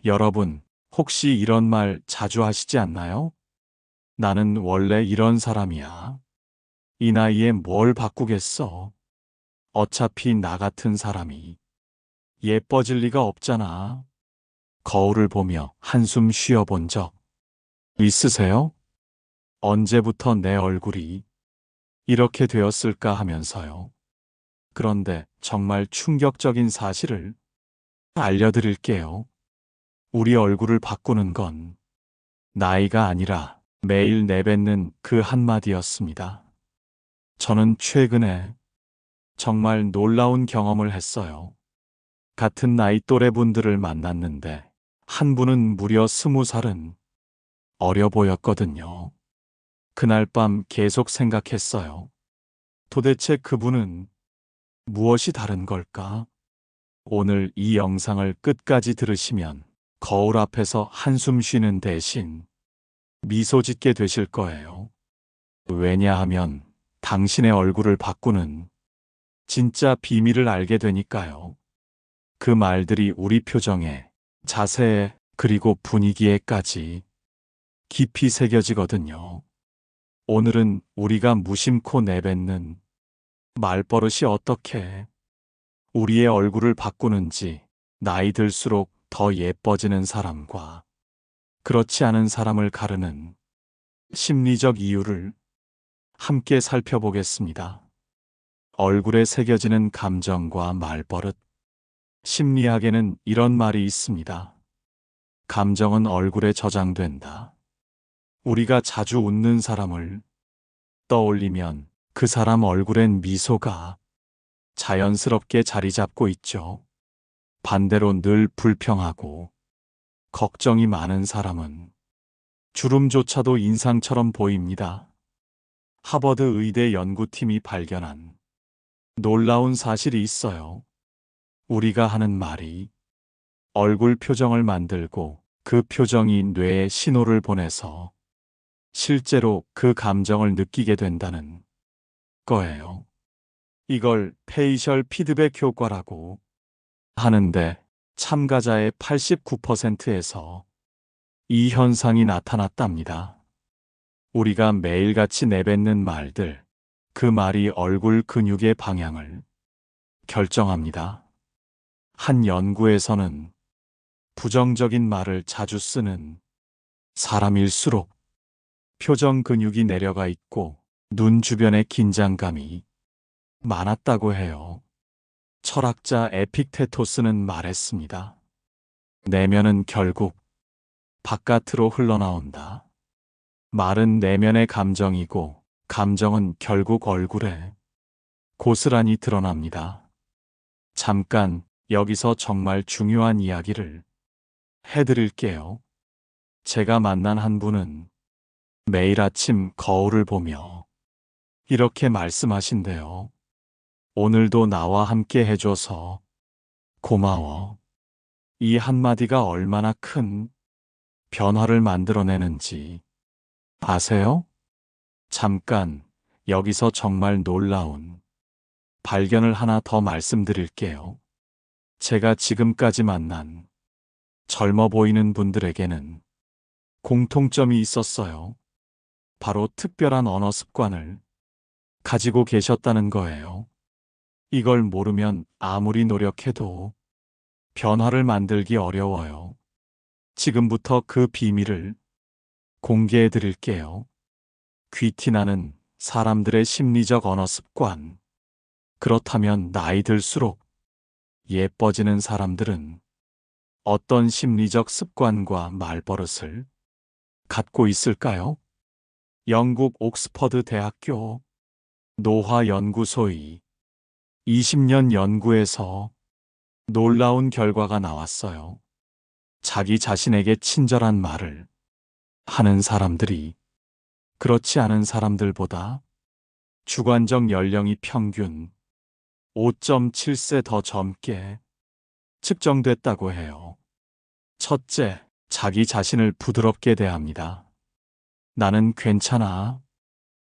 여러분, 혹시 이런 말 자주 하시지 않나요? 나는 원래 이런 사람이야. 이 나이에 뭘 바꾸겠어? 어차피 나 같은 사람이 예뻐질 리가 없잖아. 거울을 보며 한숨 쉬어본 적 있으세요? 언제부터 내 얼굴이 이렇게 되었을까 하면서요. 그런데 정말 충격적인 사실을 알려드릴게요. 우리 얼굴을 바꾸는 건 나이가 아니라 매일 내뱉는 그 한마디였습니다. 저는 최근에 정말 놀라운 경험을 했어요. 같은 나이 또래 분들을 만났는데 한 분은 무려 20살은 어려 보였거든요. 그날 밤 계속 생각했어요. 도대체 그분은 무엇이 다른 걸까? 오늘 이 영상을 끝까지 들으시면 거울 앞에서 한숨 쉬는 대신 미소 짓게 되실 거예요. 왜냐하면 당신의 얼굴을 바꾸는 진짜 비밀을 알게 되니까요. 그 말들이 우리 표정에, 자세에, 그리고 분위기에까지 깊이 새겨지거든요. 오늘은 우리가 무심코 내뱉는 말버릇이 어떻게 우리의 얼굴을 바꾸는지, 나이 들수록 더 예뻐지는 사람과 그렇지 않은 사람을 가르는 심리적 이유를 함께 살펴보겠습니다. 얼굴에 새겨지는 감정과 말버릇. 심리학에는 이런 말이 있습니다. 감정은 얼굴에 저장된다. 우리가 자주 웃는 사람을 떠올리면 그 사람 얼굴엔 미소가 자연스럽게 자리 잡고 있죠. 반대로 늘 불평하고 걱정이 많은 사람은 주름조차도 인상처럼 보입니다. 하버드 의대 연구팀이 발견한 놀라운 사실이 있어요. 우리가 하는 말이 얼굴 표정을 만들고 그 표정이 뇌에 신호를 보내서 실제로 그 감정을 느끼게 된다는 거예요. 이걸 페이셜 피드백 효과라고 하는데 참가자의 89%에서 이 현상이 나타났답니다. 우리가 매일같이 내뱉는 말들, 그 말이 얼굴 근육의 방향을 결정합니다. 한 연구에서는 부정적인 말을 자주 쓰는 사람일수록 표정 근육이 내려가 있고 눈 주변에 긴장감이 많았다고 해요. 철학자 에픽테토스는 말했습니다. 내면은 결국 바깥으로 흘러나온다. 말은 내면의 감정이고 감정은 결국 얼굴에 고스란히 드러납니다. 잠깐 여기서 정말 중요한 이야기를 해드릴게요. 제가 만난 한 분은 매일 아침 거울을 보며 이렇게 말씀하신대요. 오늘도 나와 함께 해줘서 고마워. 이 한마디가 얼마나 큰 변화를 만들어내는지 아세요? 잠깐 여기서 정말 놀라운 발견을 하나 더 말씀드릴게요. 제가 지금까지 만난 젊어 보이는 분들에게는 공통점이 있었어요. 바로 특별한 언어 습관을 가지고 계셨다는 거예요. 이걸 모르면 아무리 노력해도 변화를 만들기 어려워요. 지금부터 그 비밀을 공개해 드릴게요. 귀티나는 사람들의 심리적 언어 습관. 그렇다면 나이 들수록 예뻐지는 사람들은 어떤 심리적 습관과 말버릇을 갖고 있을까요? 영국 옥스퍼드 대학교 노화연구소의 20년 연구에서 놀라운 결과가 나왔어요. 자기 자신에게 친절한 말을 하는 사람들이 그렇지 않은 사람들보다 주관적 연령이 평균 5.7세 더 젊게 측정됐다고 해요. 첫째, 자기 자신을 부드럽게 대합니다. 나는 괜찮아.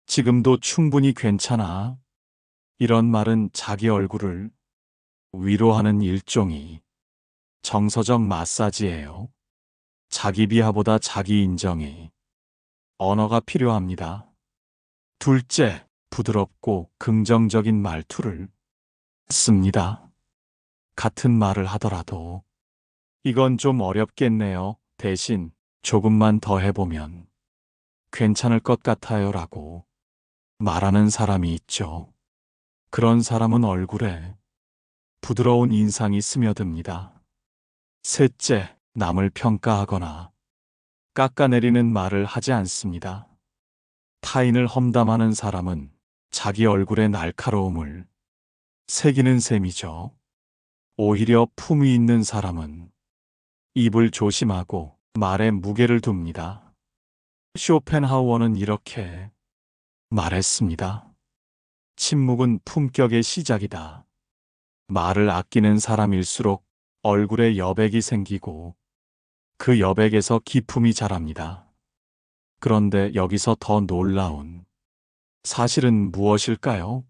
지금도 충분히 괜찮아. 이런 말은 자기 얼굴을 위로하는 일종의 정서적 마사지예요. 자기 비하보다 자기 인정에 언어가 필요합니다. 둘째, 부드럽고 긍정적인 말투를 씁니다. 같은 말을 하더라도 이건 좀 어렵겠네요. 대신 조금만 더 해보면 괜찮을 것 같아요 라고 말하는 사람이 있죠. 그런 사람은 얼굴에 부드러운 인상이 스며듭니다. 셋째, 남을 평가하거나 깎아내리는 말을 하지 않습니다. 타인을 험담하는 사람은 자기 얼굴의 날카로움을 새기는 셈이죠. 오히려 품위 있는 사람은 입을 조심하고 말에 무게를 둡니다. 쇼펜하우어는 이렇게 말했습니다. 침묵은 품격의 시작이다. 말을 아끼는 사람일수록 얼굴에 여백이 생기고 그 여백에서 기품이 자랍니다. 그런데 여기서 더 놀라운 사실은 무엇일까요?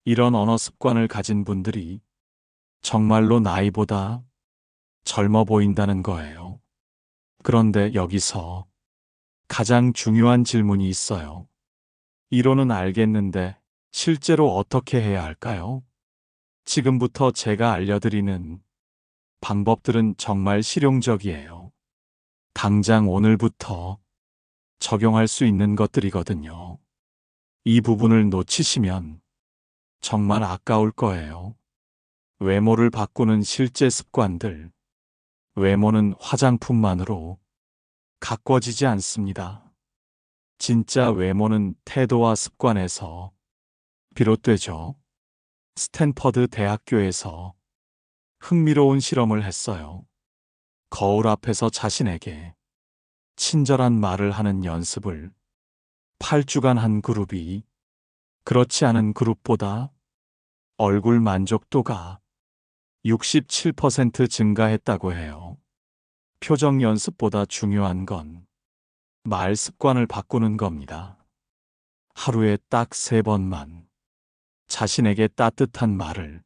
이런 언어 습관을 가진 분들이 정말로 나이보다 젊어 보인다는 거예요. 그런데 여기서 가장 중요한 질문이 있어요. 이론은 알겠는데 실제로 어떻게 해야 할까요? 지금부터 제가 알려드리는 방법들은 정말 실용적이에요. 당장 오늘부터 적용할 수 있는 것들이거든요. 이 부분을 놓치시면 정말 아까울 거예요. 외모를 바꾸는 실제 습관들. 외모는 화장품만으로 가꿔지지 않습니다. 진짜 외모는 태도와 습관에서 비롯되죠. 스탠퍼드 대학교에서 흥미로운 실험을 했어요. 거울 앞에서 자신에게 친절한 말을 하는 연습을 8주간 한 그룹이 그렇지 않은 그룹보다 얼굴 만족도가 67% 증가했다고 해요. 표정 연습보다 중요한 건 말 습관을 바꾸는 겁니다. 하루에 딱 3번만 자신에게 따뜻한 말을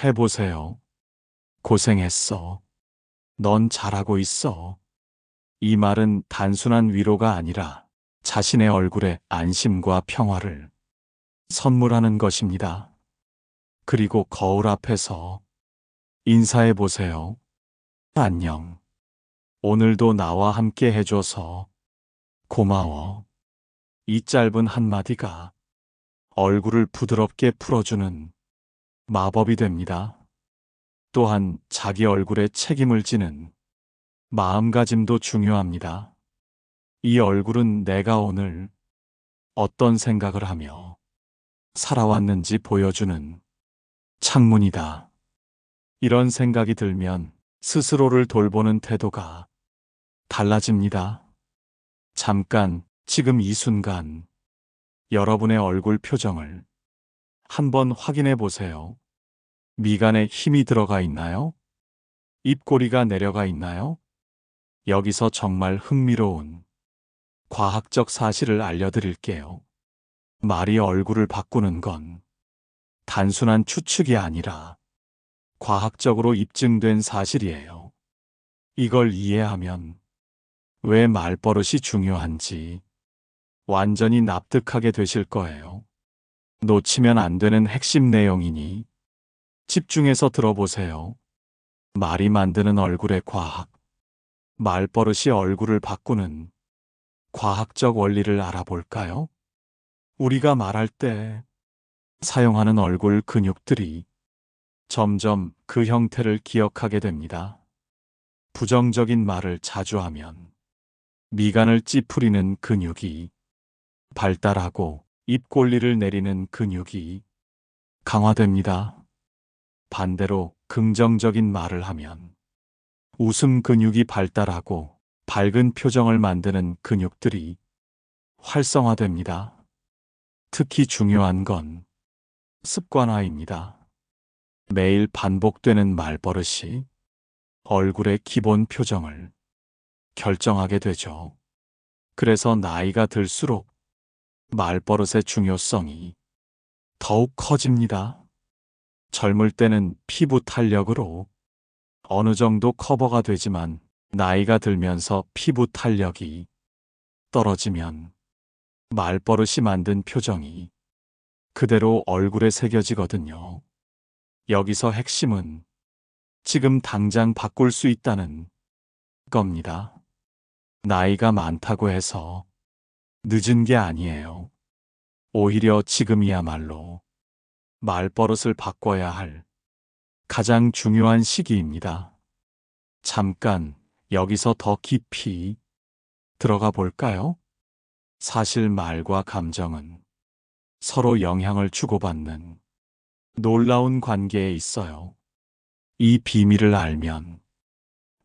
해보세요. 고생했어. 넌 잘하고 있어. 이 말은 단순한 위로가 아니라 자신의 얼굴에 안심과 평화를 선물하는 것입니다. 그리고 거울 앞에서 인사해 보세요. 안녕. 오늘도 나와 함께 해줘서 고마워. 이 짧은 한마디가 얼굴을 부드럽게 풀어주는 마법이 됩니다. 또한 자기 얼굴에 책임을 지는 마음가짐도 중요합니다. 이 얼굴은 내가 오늘 어떤 생각을 하며 살아왔는지 보여주는 창문이다. 이런 생각이 들면 스스로를 돌보는 태도가 달라집니다. 잠깐, 지금 이 순간 여러분의 얼굴 표정을 한번 확인해 보세요. 미간에 힘이 들어가 있나요? 입꼬리가 내려가 있나요? 여기서 정말 흥미로운 과학적 사실을 알려드릴게요. 말이 얼굴을 바꾸는 건 단순한 추측이 아니라 과학적으로 입증된 사실이에요. 이걸 이해하면 왜 말버릇이 중요한지 완전히 납득하게 되실 거예요. 놓치면 안 되는 핵심 내용이니 집중해서 들어보세요. 말이 만드는 얼굴의 과학. 말버릇이 얼굴을 바꾸는 과학적 원리를 알아볼까요? 우리가 말할 때 사용하는 얼굴 근육들이 점점 그 형태를 기억하게 됩니다. 부정적인 말을 자주 하면 미간을 찌푸리는 근육이 발달하고 입꼬리를 내리는 근육이 강화됩니다. 반대로 긍정적인 말을 하면 웃음 근육이 발달하고 밝은 표정을 만드는 근육들이 활성화됩니다. 특히 중요한 건 습관화입니다. 매일 반복되는 말버릇이 얼굴의 기본 표정을 결정하게 되죠. 그래서 나이가 들수록 말버릇의 중요성이 더욱 커집니다. 젊을 때는 피부 탄력으로 어느 정도 커버가 되지만 나이가 들면서 피부 탄력이 떨어지면 말버릇이 만든 표정이 그대로 얼굴에 새겨지거든요. 여기서 핵심은 지금 당장 바꿀 수 있다는 겁니다. 나이가 많다고 해서 늦은 게 아니에요. 오히려 지금이야말로 말버릇을 바꿔야 할 가장 중요한 시기입니다. 잠깐 여기서 더 깊이 들어가 볼까요? 사실 말과 감정은 서로 영향을 주고받는 놀라운 관계에 있어요. 이 비밀을 알면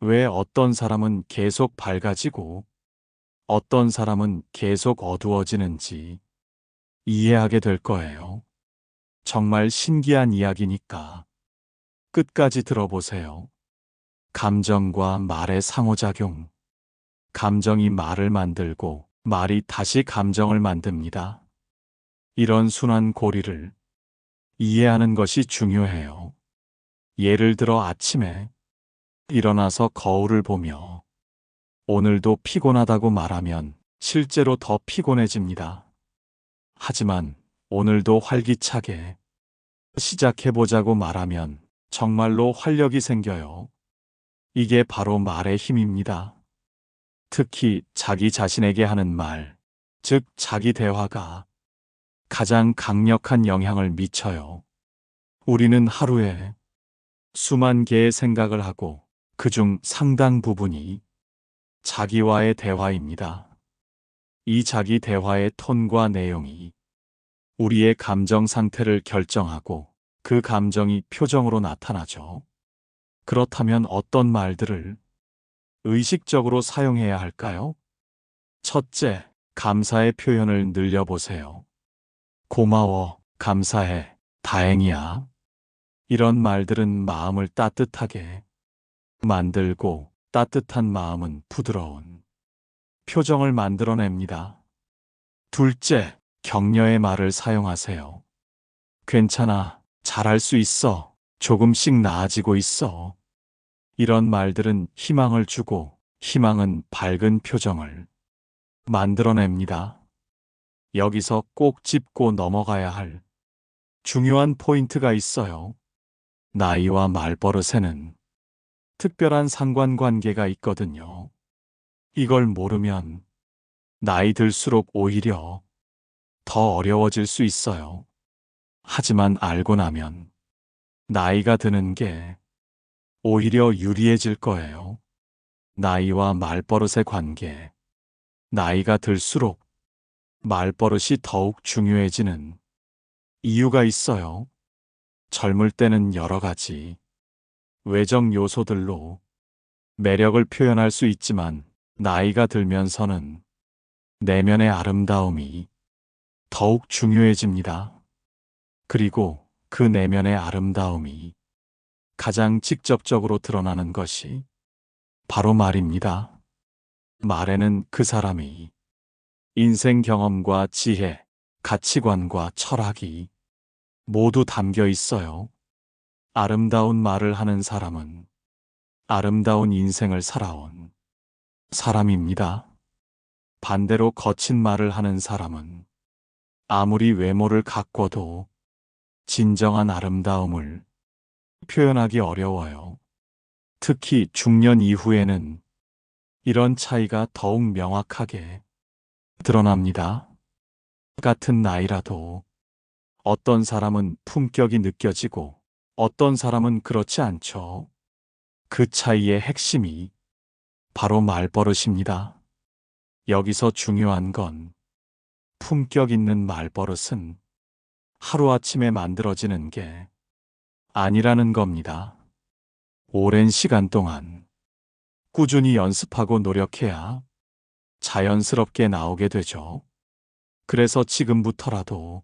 왜 어떤 사람은 계속 밝아지고 어떤 사람은 계속 어두워지는지 이해하게 될 거예요. 정말 신기한 이야기니까 끝까지 들어보세요. 감정과 말의 상호작용. 감정이 말을 만들고 말이 다시 감정을 만듭니다. 이런 순환 고리를 이해하는 것이 중요해요. 예를 들어 아침에 일어나서 거울을 보며 오늘도 피곤하다고 말하면 실제로 더 피곤해집니다. 하지만 오늘도 활기차게 시작해보자고 말하면 정말로 활력이 생겨요. 이게 바로 말의 힘입니다. 특히 자기 자신에게 하는 말, 즉 자기 대화가 가장 강력한 영향을 미쳐요. 우리는 하루에 수만 개의 생각을 하고 그중 상당 부분이 자기와의 대화입니다. 이 자기 대화의 톤과 내용이 우리의 감정 상태를 결정하고 그 감정이 표정으로 나타나죠. 그렇다면 어떤 말들을 의식적으로 사용해야 할까요? 첫째, 감사의 표현을 늘려보세요. 고마워, 감사해, 다행이야. 이런 말들은 마음을 따뜻하게 만들고 따뜻한 마음은 부드러운 표정을 만들어냅니다. 둘째, 격려의 말을 사용하세요. 괜찮아, 잘할 수 있어, 조금씩 나아지고 있어. 이런 말들은 희망을 주고 희망은 밝은 표정을 만들어냅니다. 여기서 꼭 짚고 넘어가야 할 중요한 포인트가 있어요. 나이와 말버릇에는 특별한 상관관계가 있거든요. 이걸 모르면 나이 들수록 오히려 더 어려워질 수 있어요. 하지만 알고 나면 나이가 드는 게 오히려 유리해질 거예요. 나이와 말버릇의 관계. 나이가 들수록 말버릇이 더욱 중요해지는 이유가 있어요. 젊을 때는 여러 가지 외적 요소들로 매력을 표현할 수 있지만 나이가 들면서는 내면의 아름다움이 더욱 중요해집니다. 그리고 그 내면의 아름다움이 가장 직접적으로 드러나는 것이 바로 말입니다. 말에는 그 사람이 인생 경험과 지혜, 가치관과 철학이 모두 담겨 있어요. 아름다운 말을 하는 사람은 아름다운 인생을 살아온 사람입니다. 반대로 거친 말을 하는 사람은 아무리 외모를 가꿔도 진정한 아름다움을 표현하기 어려워요. 특히 중년 이후에는 이런 차이가 더욱 명확하게 드러납니다. 같은 나이라도 어떤 사람은 품격이 느껴지고 어떤 사람은 그렇지 않죠. 그 차이의 핵심이 바로 말버릇입니다. 여기서 중요한 건 품격 있는 말버릇은 하루아침에 만들어지는 게 아니라는 겁니다. 오랜 시간 동안 꾸준히 연습하고 노력해야 자연스럽게 나오게 되죠. 그래서 지금부터라도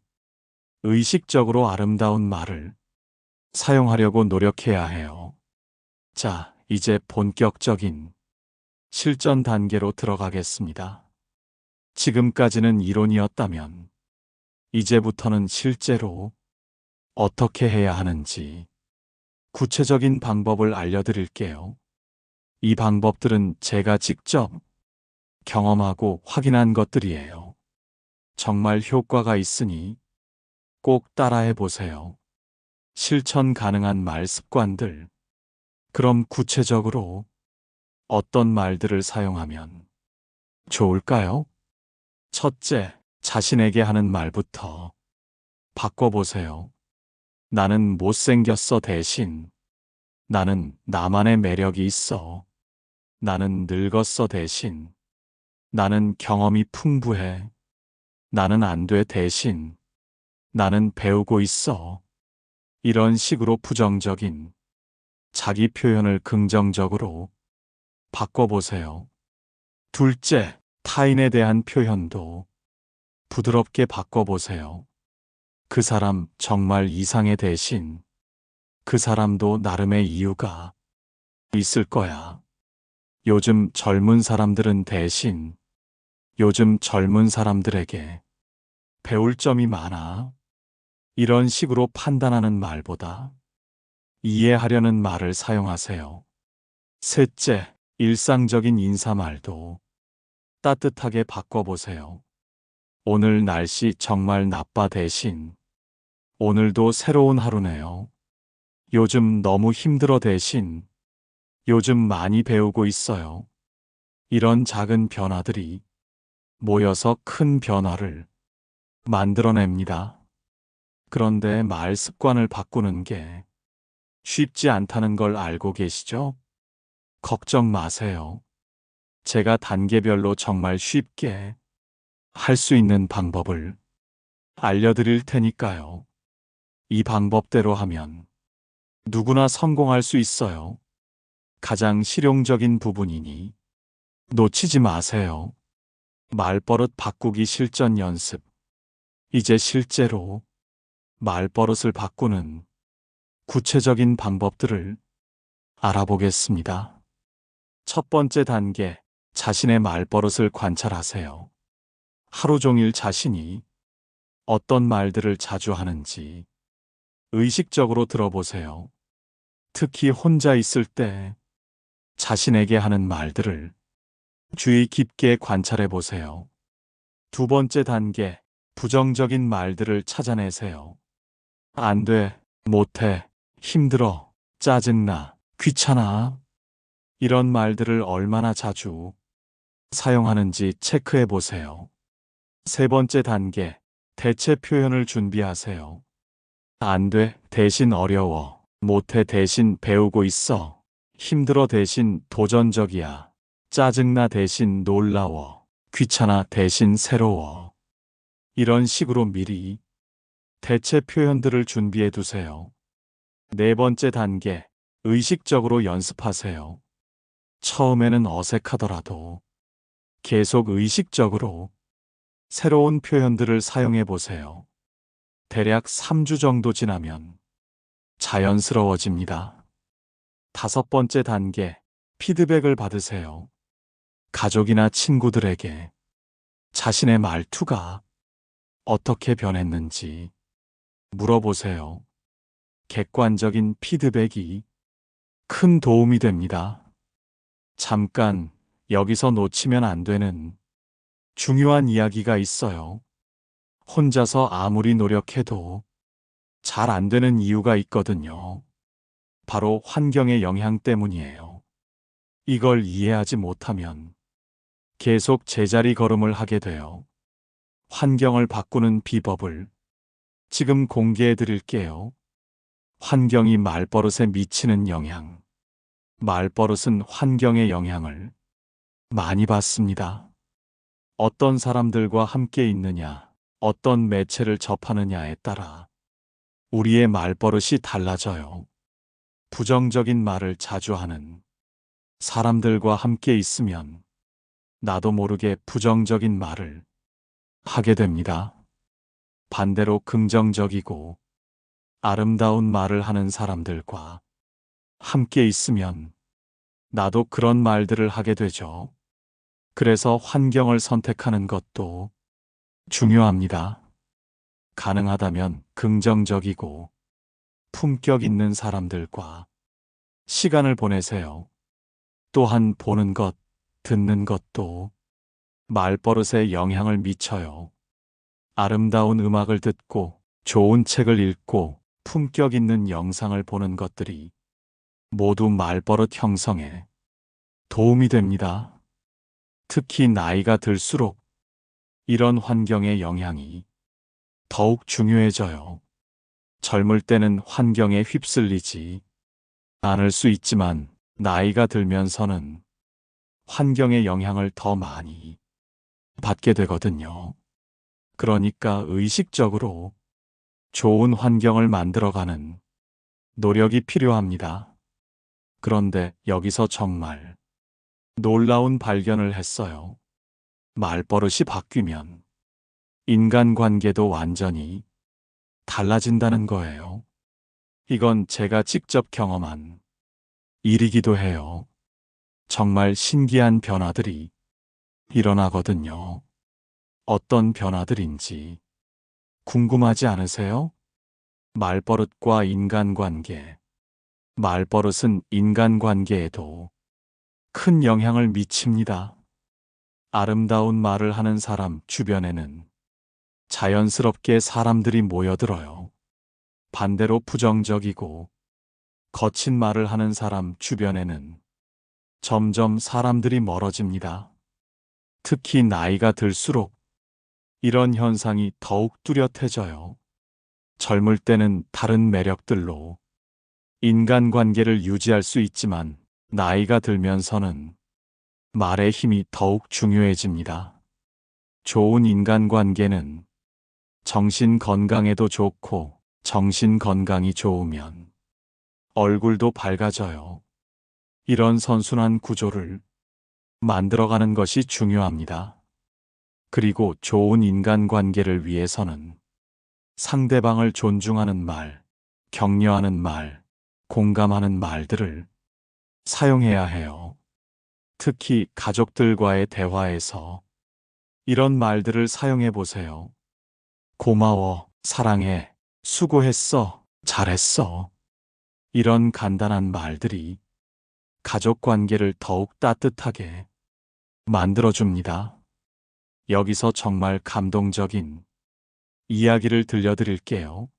의식적으로 아름다운 말을 사용하려고 노력해야 해요. 자, 이제 본격적인 실전 단계로 들어가겠습니다. 지금까지는 이론이었다면 이제부터는 실제로 어떻게 해야 하는지 구체적인 방법을 알려드릴게요. 이 방법들은 제가 직접 경험하고 확인한 것들이에요. 정말 효과가 있으니 꼭 따라해 보세요. 실천 가능한 말 습관들. 그럼 구체적으로 어떤 말들을 사용하면 좋을까요? 첫째, 자신에게 하는 말부터 바꿔보세요. 나는 못생겼어 대신 나는 나만의 매력이 있어. 나는 늙었어 대신 나는 경험이 풍부해. 나는 안 돼 대신 나는 배우고 있어. 이런 식으로 부정적인 자기 표현을 긍정적으로 바꿔보세요. 둘째, 타인에 대한 표현도 부드럽게 바꿔보세요. 그 사람 정말 이상해 대신 그 사람도 나름의 이유가 있을 거야. 요즘 젊은 사람들은 대신 요즘 젊은 사람들에게 배울 점이 많아. 이런 식으로 판단하는 말보다 이해하려는 말을 사용하세요. 셋째, 일상적인 인사말도 따뜻하게 바꿔보세요. 오늘 날씨 정말 나빠 대신 오늘도 새로운 하루네요. 요즘 너무 힘들어 대신 요즘 많이 배우고 있어요. 이런 작은 변화들이 모여서 큰 변화를 만들어냅니다. 그런데 말 습관을 바꾸는 게 쉽지 않다는 걸 알고 계시죠? 걱정 마세요. 제가 단계별로 정말 쉽게 할 수 있는 방법을 알려드릴 테니까요. 이 방법대로 하면 누구나 성공할 수 있어요. 가장 실용적인 부분이니 놓치지 마세요. 말버릇 바꾸기 실전 연습. 이제 실제로 말버릇을 바꾸는 구체적인 방법들을 알아보겠습니다. 첫 번째 단계, 자신의 말버릇을 관찰하세요. 하루 종일 자신이 어떤 말들을 자주 하는지 의식적으로 들어보세요. 특히 혼자 있을 때 자신에게 하는 말들을 주의 깊게 관찰해 보세요. 두 번째 단계, 부정적인 말들을 찾아내세요. 안 돼, 못해, 힘들어, 짜증나, 귀찮아. 이런 말들을 얼마나 자주 사용하는지 체크해 보세요. 세 번째 단계, 대체 표현을 준비하세요. 안 돼, 대신 어려워. 못해 대신 배우고 있어. 힘들어 대신 도전적이야. 짜증나 대신 놀라워. 귀찮아 대신 새로워. 이런 식으로 미리 대체 표현들을 준비해 두세요. 네 번째 단계, 의식적으로 연습하세요. 처음에는 어색하더라도 계속 의식적으로 새로운 표현들을 사용해 보세요. 대략 3주 정도 지나면 자연스러워집니다. 다섯 번째 단계, 피드백을 받으세요. 가족이나 친구들에게 자신의 말투가 어떻게 변했는지 물어보세요. 객관적인 피드백이 큰 도움이 됩니다. 잠깐 여기서 놓치면 안 되는 중요한 이야기가 있어요. 혼자서 아무리 노력해도 잘 안 되는 이유가 있거든요. 바로 환경의 영향 때문이에요. 이걸 이해하지 못하면 계속 제자리 걸음을 하게 돼요. 환경을 바꾸는 비법을 지금 공개해 드릴게요. 환경이 말버릇에 미치는 영향. 말버릇은 환경의 영향을 많이 받습니다. 어떤 사람들과 함께 있느냐, 어떤 매체를 접하느냐에 따라 우리의 말버릇이 달라져요. 부정적인 말을 자주 하는 사람들과 함께 있으면 나도 모르게 부정적인 말을 하게 됩니다. 반대로 긍정적이고 아름다운 말을 하는 사람들과 함께 있으면 나도 그런 말들을 하게 되죠. 그래서 환경을 선택하는 것도 중요합니다. 가능하다면 긍정적이고 품격 있는 사람들과 시간을 보내세요. 또한 보는 것, 듣는 것도 말버릇에 영향을 미쳐요. 아름다운 음악을 듣고 좋은 책을 읽고 품격 있는 영상을 보는 것들이 모두 말버릇 형성에 도움이 됩니다. 특히 나이가 들수록 이런 환경의 영향이 더욱 중요해져요. 젊을 때는 환경에 휩쓸리지 않을 수 있지만 나이가 들면서는 환경의 영향을 더 많이 받게 되거든요. 그러니까 의식적으로 좋은 환경을 만들어가는 노력이 필요합니다. 그런데 여기서 정말 놀라운 발견을 했어요. 말버릇이 바뀌면 인간관계도 완전히 달라진다는 거예요. 이건 제가 직접 경험한 일이기도 해요. 정말 신기한 변화들이 일어나거든요. 어떤 변화들인지 궁금하지 않으세요? 말버릇과 인간관계. 말버릇은 인간관계에도 큰 영향을 미칩니다. 아름다운 말을 하는 사람 주변에는 자연스럽게 사람들이 모여들어요. 반대로 부정적이고 거친 말을 하는 사람 주변에는 점점 사람들이 멀어집니다. 특히 나이가 들수록 이런 현상이 더욱 뚜렷해져요. 젊을 때는 다른 매력들로 인간관계를 유지할 수 있지만 나이가 들면서는 말의 힘이 더욱 중요해집니다. 좋은 인간관계는 정신 건강에도 좋고 정신 건강이 좋으면 얼굴도 밝아져요. 이런 선순환 구조를 만들어가는 것이 중요합니다. 그리고 좋은 인간관계를 위해서는 상대방을 존중하는 말, 격려하는 말, 공감하는 말들을 사용해야 해요. 특히 가족들과의 대화에서 이런 말들을 사용해 보세요. 고마워, 사랑해, 수고했어, 잘했어. 이런 간단한 말들이 가족 관계를 더욱 따뜻하게 만들어줍니다. 여기서 정말 감동적인 이야기를 들려드릴게요.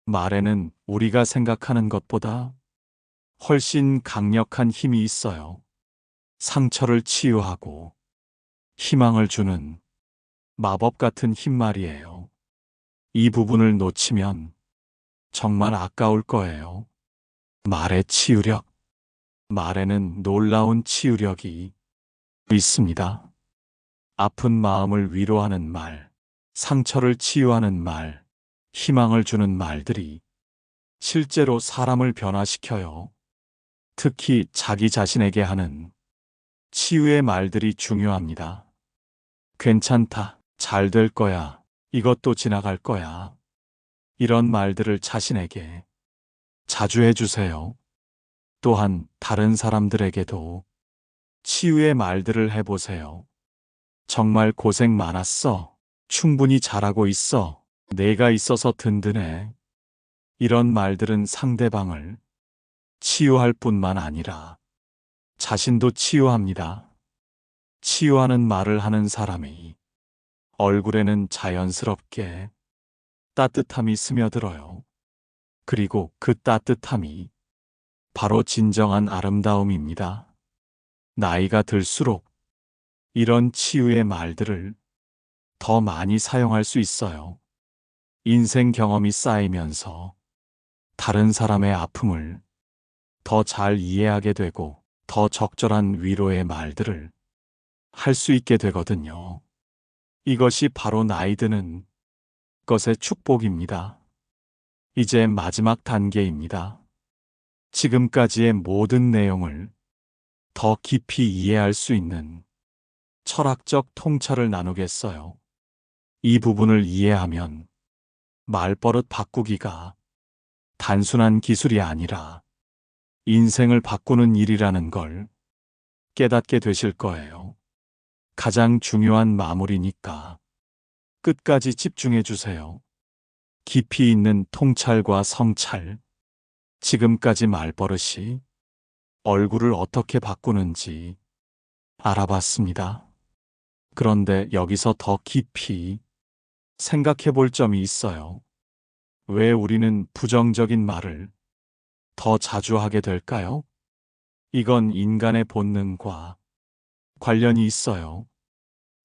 말에는 우리가 생각하는 것보다 훨씬 강력한 힘이 있어요. 상처를 치유하고 희망을 주는 마법 같은 힘 말이에요. 이 부분을 놓치면 정말 아까울 거예요. 말의 치유력. 말에는 놀라운 치유력이 있습니다. 아픈 마음을 위로하는 말, 상처를 치유하는 말, 희망을 주는 말들이 실제로 사람을 변화시켜요. 특히 자기 자신에게 하는 치유의 말들이 중요합니다. 괜찮다, 잘 될 거야, 이것도 지나갈 거야. 이런 말들을 자신에게 자주 해주세요. 또한 다른 사람들에게도 치유의 말들을 해보세요. 정말 고생 많았어. 충분히 잘하고 있어. 내가 있어서 든든해. 이런 말들은 상대방을 치유할 뿐만 아니라 자신도 치유합니다. 치유하는 말을 하는 사람이 얼굴에는 자연스럽게 따뜻함이 스며들어요. 그리고 그 따뜻함이 바로 진정한 아름다움입니다. 나이가 들수록 이런 치유의 말들을 더 많이 사용할 수 있어요. 인생 경험이 쌓이면서 다른 사람의 아픔을 더 잘 이해하게 되고 더 적절한 위로의 말들을 할 수 있게 되거든요. 이것이 바로 나이 드는 것의 축복입니다. 이제 마지막 단계입니다. 지금까지의 모든 내용을 더 깊이 이해할 수 있는 철학적 통찰을 나누겠어요. 이 부분을 이해하면 말버릇 바꾸기가 단순한 기술이 아니라 인생을 바꾸는 일이라는 걸 깨닫게 되실 거예요. 가장 중요한 마무리니까 끝까지 집중해 주세요. 깊이 있는 통찰과 성찰. 지금까지 말버릇이 얼굴을 어떻게 바꾸는지 알아봤습니다. 그런데 여기서 더 깊이 생각해 볼 점이 있어요. 왜 우리는 부정적인 말을 더 자주 하게 될까요? 이건 인간의 본능과 관련이 있어요.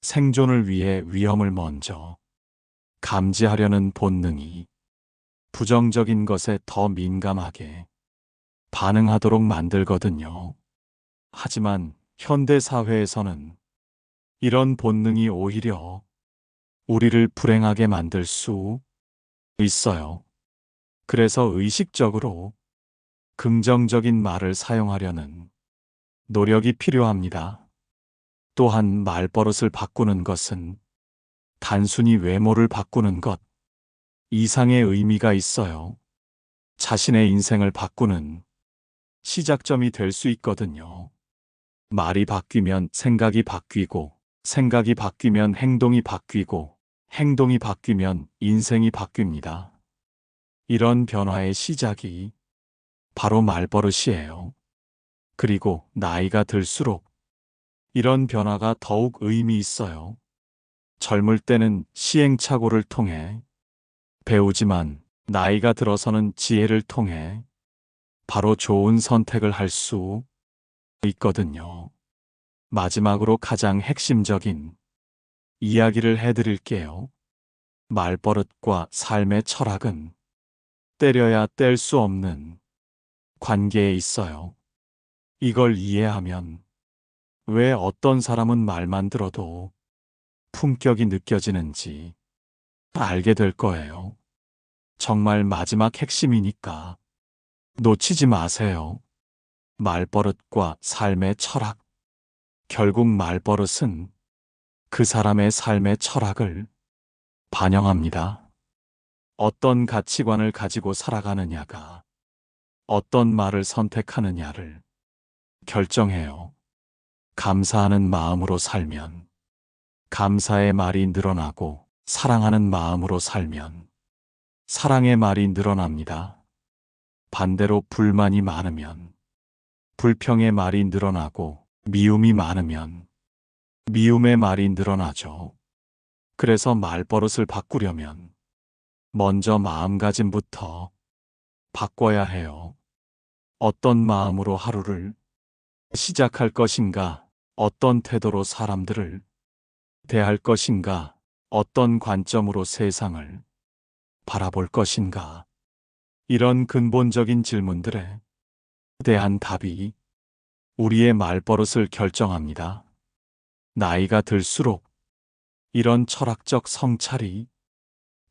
생존을 위해 위험을 먼저 감지하려는 본능이 부정적인 것에 더 민감하게 반응하도록 만들거든요. 하지만 현대 사회에서는 이런 본능이 오히려 우리를 불행하게 만들 수 있어요. 그래서 의식적으로 긍정적인 말을 사용하려는 노력이 필요합니다. 또한 말버릇을 바꾸는 것은 단순히 외모를 바꾸는 것 이상의 의미가 있어요. 자신의 인생을 바꾸는 시작점이 될 수 있거든요. 말이 바뀌면 생각이 바뀌고, 생각이 바뀌면 행동이 바뀌고, 행동이 바뀌면 인생이 바뀝니다. 이런 변화의 시작이 바로 말버릇이에요. 그리고 나이가 들수록 이런 변화가 더욱 의미 있어요. 젊을 때는 시행착오를 통해 배우지만 나이가 들어서는 지혜를 통해 바로 좋은 선택을 할 수 있거든요. 마지막으로 가장 핵심적인 이야기를 해드릴게요. 말버릇과 삶의 철학은 때려야 뗄 수 없는 관계에 있어요. 이걸 이해하면 왜 어떤 사람은 말만 들어도 품격이 느껴지는지 알게 될 거예요. 정말 마지막 핵심이니까 놓치지 마세요. 말버릇과 삶의 철학. 결국 말버릇은 그 사람의 삶의 철학을 반영합니다. 어떤 가치관을 가지고 살아가느냐가 어떤 말을 선택하느냐를 결정해요. 감사하는 마음으로 살면 감사의 말이 늘어나고 사랑하는 마음으로 살면 사랑의 말이 늘어납니다. 반대로 불만이 많으면 불평의 말이 늘어나고 미움이 많으면 미움의 말이 늘어나죠. 그래서 말버릇을 바꾸려면 먼저 마음가짐부터 바꿔야 해요. 어떤 마음으로 하루를 시작할 것인가, 어떤 태도로 사람들을 대할 것인가, 어떤 관점으로 세상을 바라볼 것인가. 이런 근본적인 질문들에 대한 답이 우리의 말버릇을 결정합니다. 나이가 들수록 이런 철학적 성찰이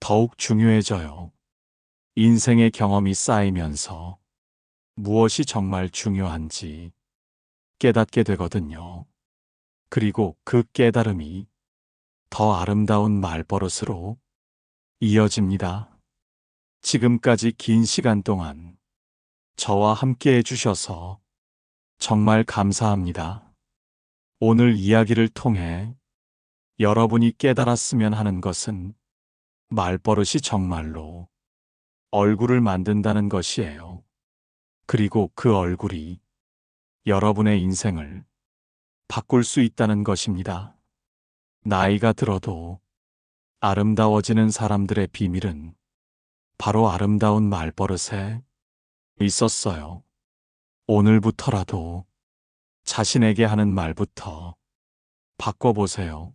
더욱 중요해져요. 인생의 경험이 쌓이면서 무엇이 정말 중요한지 깨닫게 되거든요. 그리고 그 깨달음이 더 아름다운 말버릇으로 이어집니다. 지금까지 긴 시간 동안 저와 함께 해주셔서 정말 감사합니다. 오늘 이야기를 통해 여러분이 깨달았으면 하는 것은 말버릇이 정말로 얼굴을 만든다는 것이에요. 그리고 그 얼굴이 여러분의 인생을 바꿀 수 있다는 것입니다. 나이가 들어도 아름다워지는 사람들의 비밀은 바로 아름다운 말버릇에 있었어요. 오늘부터라도 자신에게 하는 말부터 바꿔보세요.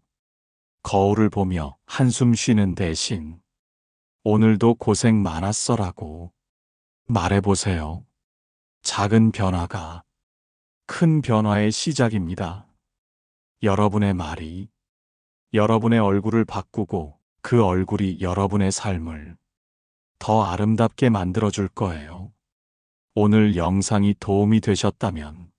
거울을 보며 한숨 쉬는 대신 오늘도 고생 많았어라고 말해보세요. 작은 변화가 큰 변화의 시작입니다. 여러분의 말이 여러분의 얼굴을 바꾸고 그 얼굴이 여러분의 삶을 더 아름답게 만들어줄 거예요. 오늘 영상이 도움이 되셨다면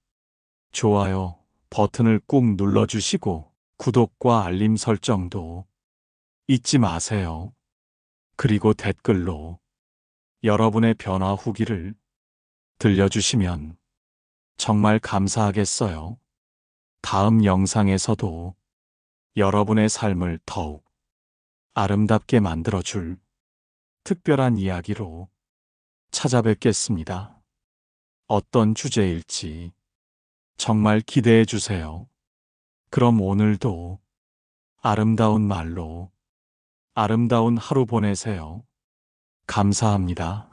좋아요 버튼을 꾹 눌러주시고 구독과 알림 설정도 잊지 마세요. 그리고 댓글로 여러분의 변화 후기를 들려주시면 정말 감사하겠어요. 다음 영상에서도 여러분의 삶을 더욱 아름답게 만들어줄 특별한 이야기로 찾아뵙겠습니다. 어떤 주제일지 정말 기대해 주세요. 그럼 오늘도 아름다운 말로 아름다운 하루 보내세요. 감사합니다.